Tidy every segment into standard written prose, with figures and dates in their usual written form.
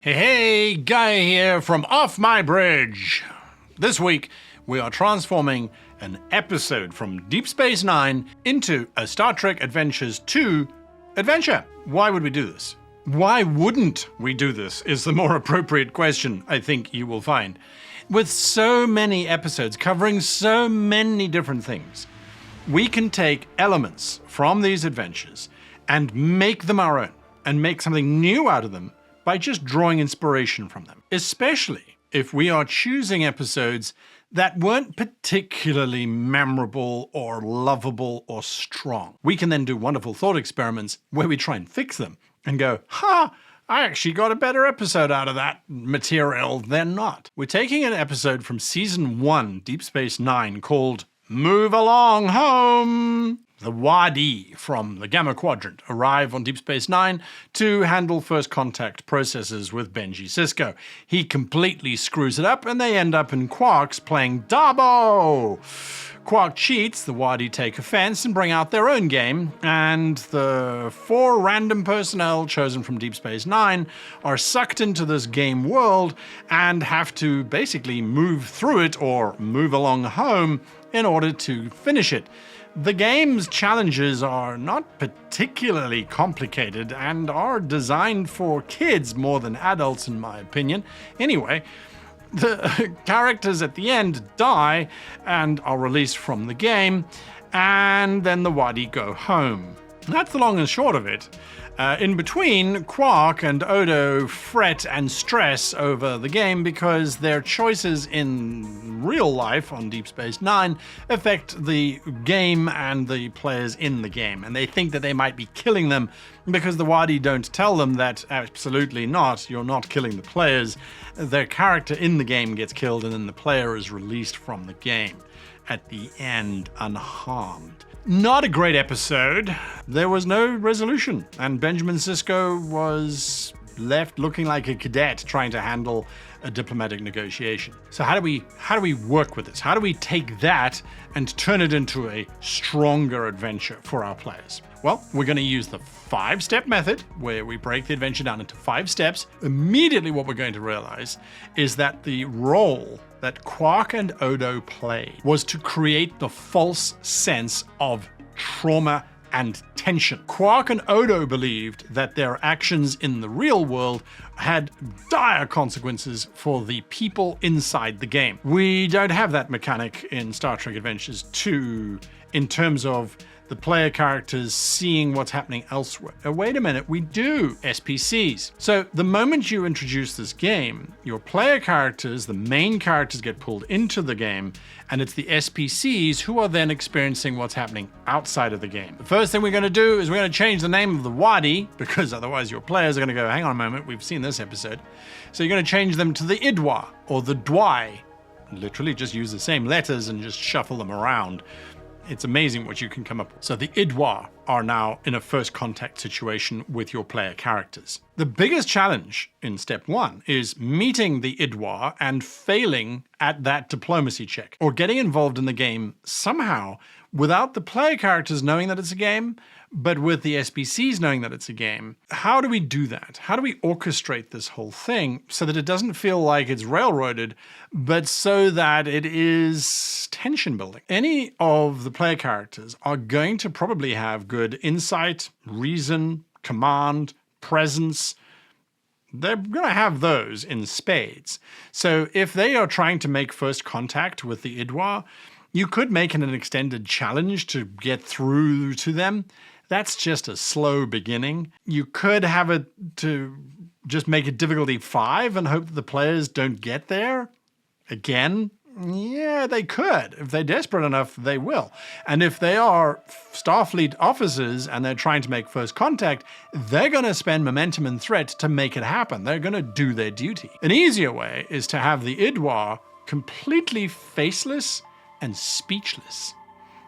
Hey, Guy here from Off My Bridge. This week, we are transforming an episode from Deep Space Nine into a Star Trek Adventures 2 adventure. Why would we do this? Why wouldn't we do this is the more appropriate question I think you will find. With so many episodes covering so many different things, we can take elements from these adventures and make them our own and make something new out of them by just drawing inspiration from them, especially if we are choosing episodes that weren't particularly memorable or lovable or strong. We can then do wonderful thought experiments where we try and fix them and go, I actually got a better episode out of that material than not. We're taking an episode from Season 1, Deep Space Nine, called Move Along Home. The Wadi from the Gamma Quadrant arrive on Deep Space Nine to handle first contact processes with Benji Sisko. He completely screws it up and they end up in Quark's playing Dabo. Quark cheats, the Wadi take offense and bring out their own game, and the 4 random personnel chosen from Deep Space Nine are sucked into this game world and have to basically move through it or move along home in order to finish it. The game's challenges are not particularly complicated and are designed for kids more than adults, in my opinion. Anyway, the characters at the end die and are released from the game, and then the Wadi go home. That's the long and short of it. In between, Quark and Odo fret and stress over the game because their choices in real life on Deep Space Nine affect the game and the players in the game. And they think that they might be killing them because the Wadi don't tell them that absolutely not. You're not killing the players. Their character in the game gets killed and then the player is released from the game at the end unharmed. Not a great episode. There was no resolution, and Benjamin Sisko was left looking like a cadet trying to handle a diplomatic negotiation. So how do we work with this? How do we take that and turn it into a stronger adventure for our players? Well, we're going to use the 5-step method, where we break the adventure down into 5 steps. Immediately what we're going to realize is that the role that Quark and Odo played was to create the false sense of trauma and tension. Quark and Odo believed that their actions in the real world had dire consequences for the people inside the game. We don't have that mechanic in Star Trek Adventures 2 in terms of the player characters seeing what's happening elsewhere. Wait a minute, we do SPCs. So the moment you introduce this game, your player characters, the main characters, get pulled into the game, and it's the SPCs who are then experiencing what's happening outside of the game. The first thing we're going to do is we're going to change the name of the Wadi, because otherwise your players are going to go, hang on a moment, we've seen this episode. So you're going to change them to the Idwa or the Dwai. Literally just use the same letters and just shuffle them around. It's amazing what you can come up with. So the Idwa are now in a first contact situation with your player characters. The biggest challenge in step 1 is meeting the Idwa and failing at that diplomacy check, or getting involved in the game somehow without the player characters knowing that it's a game, but with the SPCs knowing that it's a game. How do we do that? How do we orchestrate this whole thing so that it doesn't feel like it's railroaded, but so that it is tension building? Any of the player characters are going to probably have good insight, reason, command, presence. They're going to have those in spades. So if they are trying to make first contact with the Idwa, you could make it an extended challenge to get through to them. That's just a slow beginning. You could have it to just make it difficulty 5 and hope that the players don't get there. Again, yeah, they could. If they're desperate enough, they will. And if they are Starfleet officers and they're trying to make first contact, they're going to spend momentum and threat to make it happen. They're going to do their duty. An easier way is to have the Idwa completely faceless and speechless.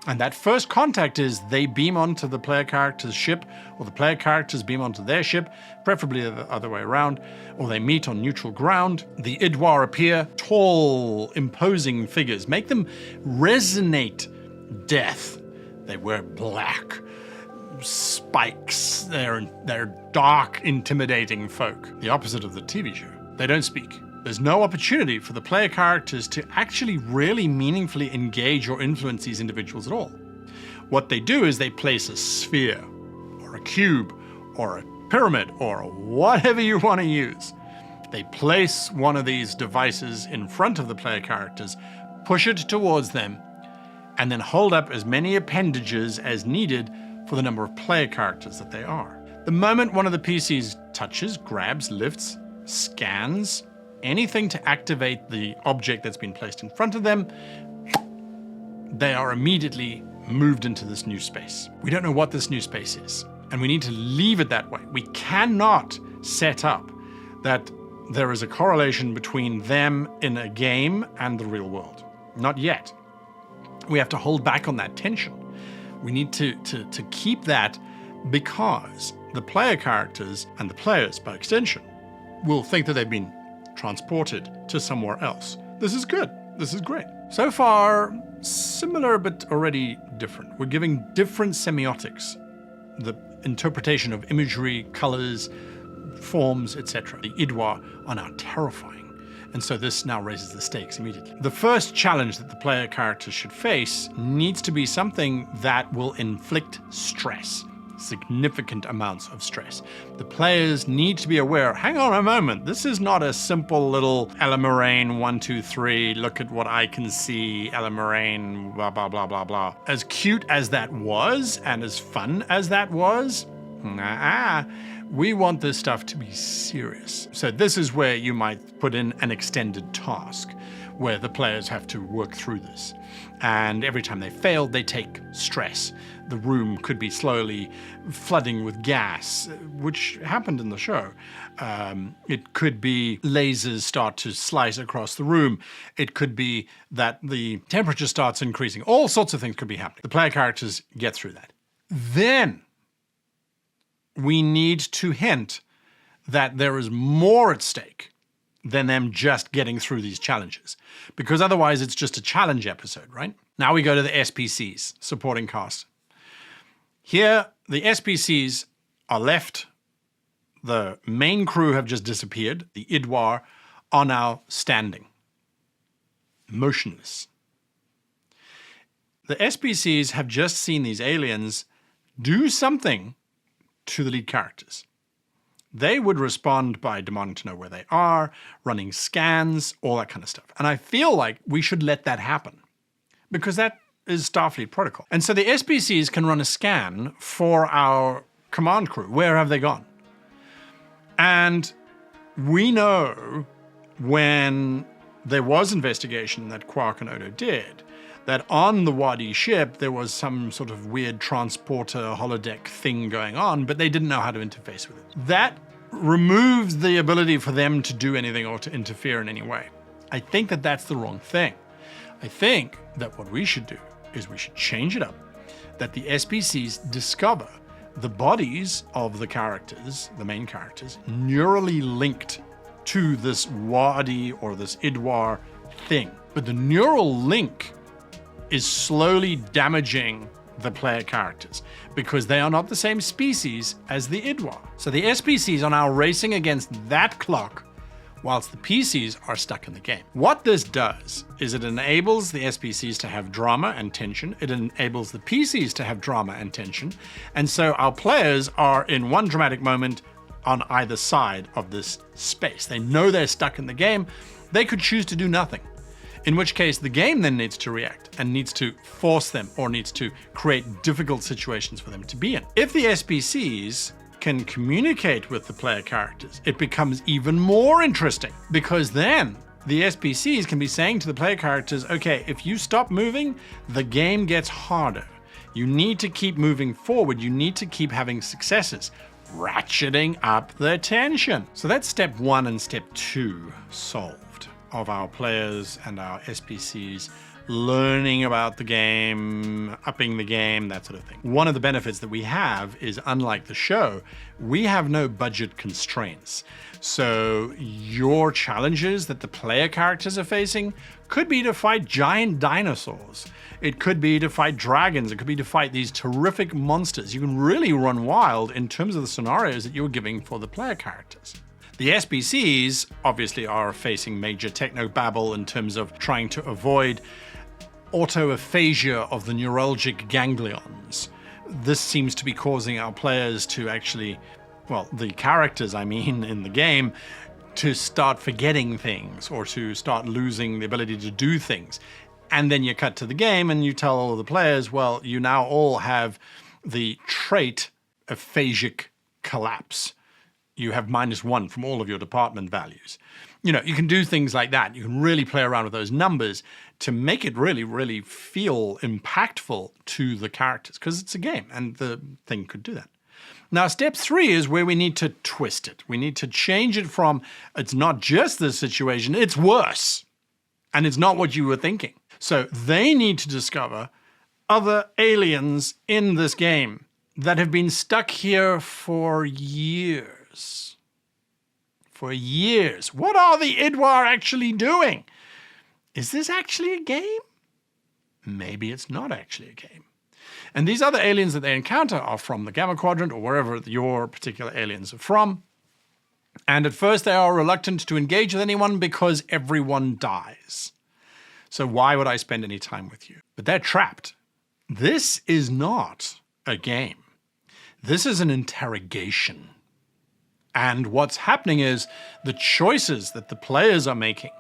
And that first contact is they beam onto the player character's ship, or the player characters beam onto their ship, preferably the other way around, or they meet on neutral ground. The Idwa appear, tall, imposing figures. Make them resonate death. They wear black. spikes. They're dark, intimidating folk. The opposite of the TV show. They don't speak. There's no opportunity for the player characters to actually really meaningfully engage or influence these individuals at all. What they do is they place a sphere, or a cube, or a pyramid, or whatever you want to use. They place one of these devices in front of the player characters, push it towards them, and then hold up as many appendages as needed for the number of player characters that they are. The moment one of the PCs touches, grabs, lifts, scans, anything to activate the object that's been placed in front of them, they are immediately moved into this new space. We don't know what this new space is, and we need to leave it that way. We cannot set up that there is a correlation between them in a game and the real world. Not yet. We have to hold back on that tension. We need to keep that, because the player characters and the players, by extension, will think that they've been transported to somewhere else. This is good. This is great. So far, similar but already different. We're giving different semiotics, the interpretation of imagery, colors, forms, etc. The Idwa are now terrifying, and so this now raises the stakes immediately. The first challenge that the player characters should face needs to be something that will inflict stress. Significant amounts of stress. The players need to be aware, hang on a moment, this is not a simple little Ella Moraine 1, 2, 3, look at what I can see, Ella Moraine, blah, blah, blah, blah, blah. As cute as that was, and as fun as that was, we want this stuff to be serious. So this is where you might put in an extended task, where the players have to work through this. And every time they fail, they take stress. The room could be slowly flooding with gas, which happened in the show. It could be lasers start to slice across the room. It could be that the temperature starts increasing. All sorts of things could be happening. The player characters get through that. Then we need to hint that there is more at stake than them just getting through these challenges. Because otherwise it's just a challenge episode, right? Now we go to the SPCs, supporting cast. Here, the SPCs are left. The main crew have just disappeared. The Idwar are now standing, motionless. The SPCs have just seen these aliens do something to the lead characters. They would respond by demanding to know where they are, running scans, all that kind of stuff. And I feel like we should let that happen, because that is Starfleet protocol. And so the SPCs can run a scan for our command crew. Where have they gone? And we know when there was investigation that Quark and Odo did, that on the Wadi ship there was some sort of weird transporter holodeck thing going on, but they didn't know how to interface with it. That removes the ability for them to do anything or to interfere in any way. I think that that's the wrong thing. I think that what we should do is we should change it up, that the SPCs discover the bodies of the characters, the main characters, neurally linked to this Wadi or this Idwar thing. But the neural link is slowly damaging the player characters because they are not the same species as the Idwar. So the SPCs are now racing against that clock whilst the PCs are stuck in the game. What this does is it enables the SPCs to have drama and tension. It enables the PCs to have drama and tension. And so our players are in one dramatic moment on either side of this space. They know they're stuck in the game. They could choose to do nothing, in which case the game then needs to react and needs to force them or needs to create difficult situations for them to be in. If the SPCs can communicate with the player characters, it becomes even more interesting, because then the SPCs can be saying to the player characters, okay, if you stop moving, the game gets harder. You need to keep moving forward. You need to keep having successes, ratcheting up the tension. So that's step 1 and step 2 solved of our players and our SPCs learning about the game, upping the game, that sort of thing. One of the benefits that we have is, unlike the show, we have no budget constraints. So your challenges that the player characters are facing could be to fight giant dinosaurs. It could be to fight dragons. It could be to fight these terrific monsters. You can really run wild in terms of the scenarios that you're giving for the player characters. The SBCs obviously are facing major technobabble in terms of trying to avoid autoaphasia of the neurologic ganglions. This seems to be causing our players to actually, well, the characters, I mean, in the game, to start forgetting things or to start losing the ability to do things. And then you cut to the game and you tell all the players, well, you now all have the trait aphasic collapse. You have -1 from all of your department values. You know, you can do things like that. You can really play around with those numbers to make it really, really feel impactful to the characters, because it's a game and the thing could do that. Now, step 3 is where we need to twist it. We need to change it from, it's not just this situation, it's worse. And it's not what you were thinking. So they need to discover other aliens in this game that have been stuck here for years. For years. What are the Idwar actually doing? Is this actually a game? Maybe it's not actually a game. And these other aliens that they encounter are from the Gamma Quadrant or wherever your particular aliens are from. And at first they are reluctant to engage with anyone because everyone dies. So why would I spend any time with you? But they're trapped. This is not a game. This is an interrogation. And what's happening is the choices that the players are making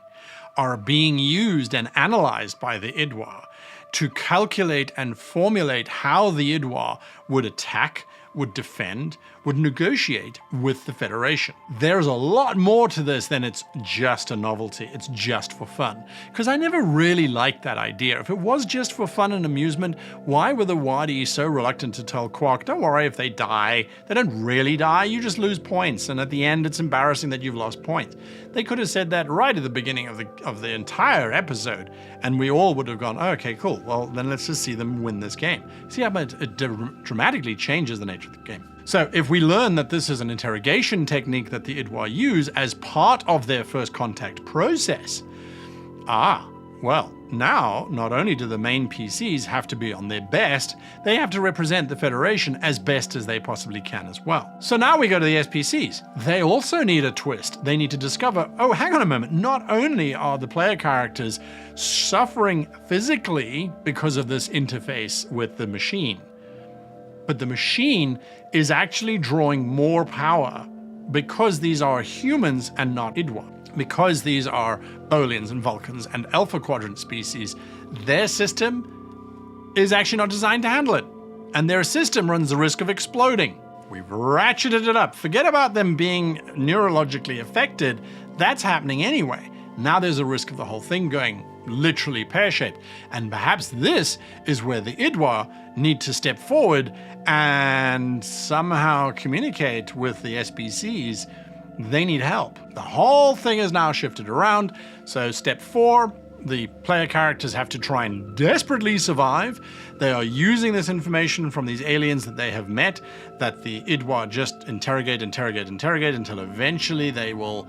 are being used and analyzed by the Idwar to calculate and formulate how the Idwar would attack, would defend, would negotiate with the Federation. There's a lot more to this than it's just a novelty, it's just for fun. Because I never really liked that idea. If it was just for fun and amusement, why were the Wadi so reluctant to tell Quark, don't worry if they die, they don't really die, you just lose points, and at the end it's embarrassing that you've lost points. They could have said that right at the beginning of the entire episode, and we all would have gone, oh, okay, cool, well then let's just see them win this game. See how it dramatically changes the nature of the game. So if we learn that this is an interrogation technique that the Idwar use as part of their first contact process, well, now not only do the main PCs have to be on their best, they have to represent the Federation as best as they possibly can as well. So now we go to the SPCs. They also need a twist. They need to discover, oh, hang on a moment, not only are the player characters suffering physically because of this interface with the machine, but the machine is actually drawing more power because these are humans and not Idwar. Because these are Bolians and Vulcans and Alpha Quadrant species, their system is actually not designed to handle it. And their system runs the risk of exploding. We've ratcheted it up. Forget about them being neurologically affected. That's happening anyway. Now there's a risk of the whole thing going literally pear-shaped. And perhaps this is where the Idwar need to step forward and somehow communicate with the SBCs. They need help. The whole thing is now shifted around. So step 4, the player characters have to try and desperately survive. They are using this information from these aliens that they have met, that the Idwar just interrogate until eventually they will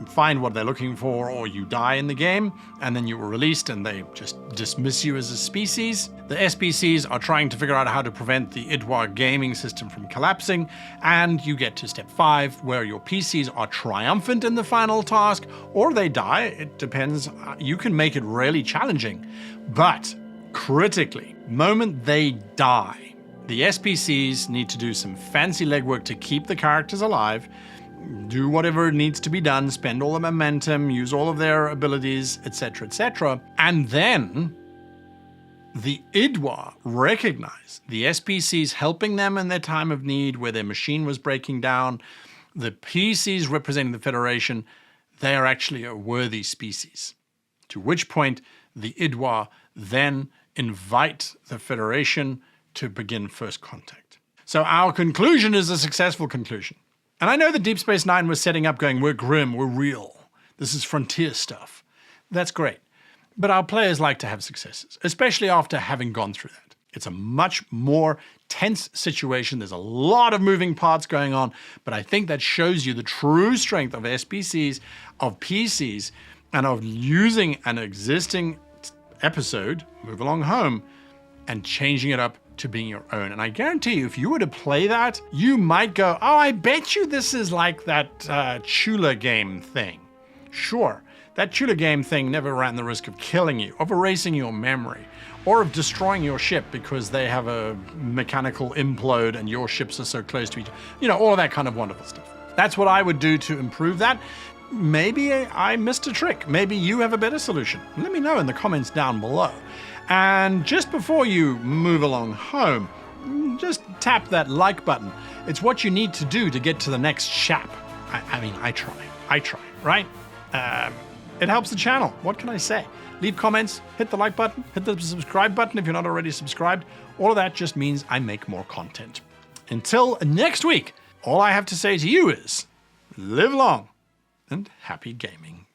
find what they're looking for, or you die in the game, and then you were released and they just dismiss you as a species. The SBCs are trying to figure out how to prevent the Idwar gaming system from collapsing, and you get to step 5, where your PCs are triumphant in the final task, or they die. It depends. You can make it really challenging. But critically, moment they die, the SBCs need to do some fancy legwork to keep the characters alive, do whatever needs to be done, spend all the momentum, use all of their abilities, etc., etc. And then the Idwar recognize the SPCs helping them in their time of need, where their machine was breaking down, the PCs representing the Federation, they are actually a worthy species. To which point the Idwar then invite the Federation to begin first contact. So our conclusion is a successful conclusion. And I know that Deep Space Nine was setting up going, we're grim, we're real. This is frontier stuff. That's great. But our players like to have successes, especially after having gone through that. It's a much more tense situation. There's a lot of moving parts going on, but I think that shows you the true strength of SBCs, of PCs, and of using an existing episode, Move Along Home, and changing it up to being your own. And I guarantee you, if you were to play that, you might go, oh, I bet you this is like that Chula game thing. Sure, that Chula game thing never ran the risk of killing you, of erasing your memory, or of destroying your ship because they have a mechanical implode and your ships are so close to each other. You know, all of that kind of wonderful stuff. That's what I would do to improve that. Maybe I missed a trick. Maybe you have a better solution. Let me know in the comments down below. And just before you move along home, just tap that like button. It's what you need to do to get to the next chap. I mean, I try, right? It helps the channel. What can I say? Leave comments, hit the like button, hit the subscribe button if you're not already subscribed. All of that just means I make more content. Until next week, all I have to say to you is live long and happy gaming.